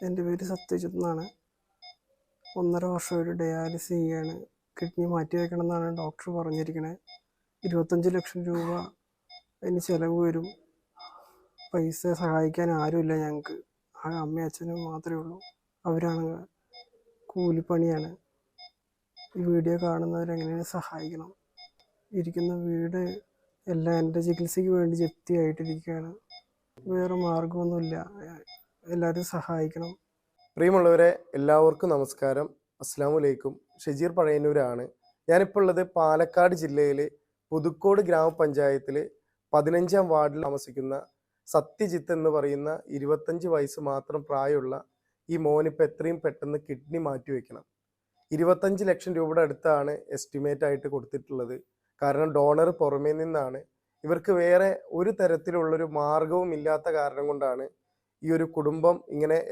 എൻ്റെ പേര് സത്യജിത്ത് എന്നാണ്. 1.5 വർഷമായിട്ട് ഡയാലിസിസ് ചെയ്യാണ്. കിഡ്നി മാറ്റി വയ്ക്കണം എന്നാണ് ഡോക്ടർ പറഞ്ഞിരിക്കുന്നത്. 25 ലക്ഷം രൂപ അതിന് ചിലവ് വരും. പൈസ സഹായിക്കാൻ ആരുമില്ല ഞങ്ങൾക്ക്. ആ അമ്മയും അച്ഛനും മാത്രമേ ഉള്ളൂ. അവരാണ് കൂലിപ്പണിയാണ്. ഈ വീഡിയോ കാണുന്നവരെങ്ങനെയാണ് സഹായിക്കണം. ഇരിക്കുന്ന വീട് എല്ലാം എൻ്റെ ചികിത്സയ്ക്ക് വേണ്ടി ജപ്തിയായിട്ടിരിക്കുകയാണ്. വേറെ മാർഗമൊന്നുമില്ല. എല്ലാവരും സഹായിക്കണം. പ്രിയമുള്ളവരെ, എല്ലാവർക്കും നമസ്കാരം. അസ്സലാമു അലൈക്കും. ഷജീർ പഴയന്നൂരാണ്. ഞാനിപ്പോൾ ഉള്ളത് പാലക്കാട് ജില്ലയിലെ പുതുക്കോട് ഗ്രാമപഞ്ചായത്തിൽ 15-ാം വാർഡിൽ താമസിക്കുന്ന സത്യജിത്ത് എന്ന് പറയുന്ന 25 വയസ്സ് മാത്രം പ്രായമുള്ള ഈ മോനിപ്പോൾ എത്രയും പെട്ടെന്ന് കിഡ്നി മാറ്റിവെക്കണം. 25 ലക്ഷം രൂപയുടെ അടുത്താണ് എസ്റ്റിമേറ്റ് ആയിട്ട് കൊടുത്തിട്ടുള്ളത്. കാരണം ഡോണർ പുറമേ നിന്നാണ്. ഇവർക്ക് വേറെ ഒരു തരത്തിലുള്ളൊരു മാർഗവും ഇല്ലാത്ത കാരണം കൊണ്ടാണ് ഈ ഒരു കുടുംബം ഇങ്ങനെ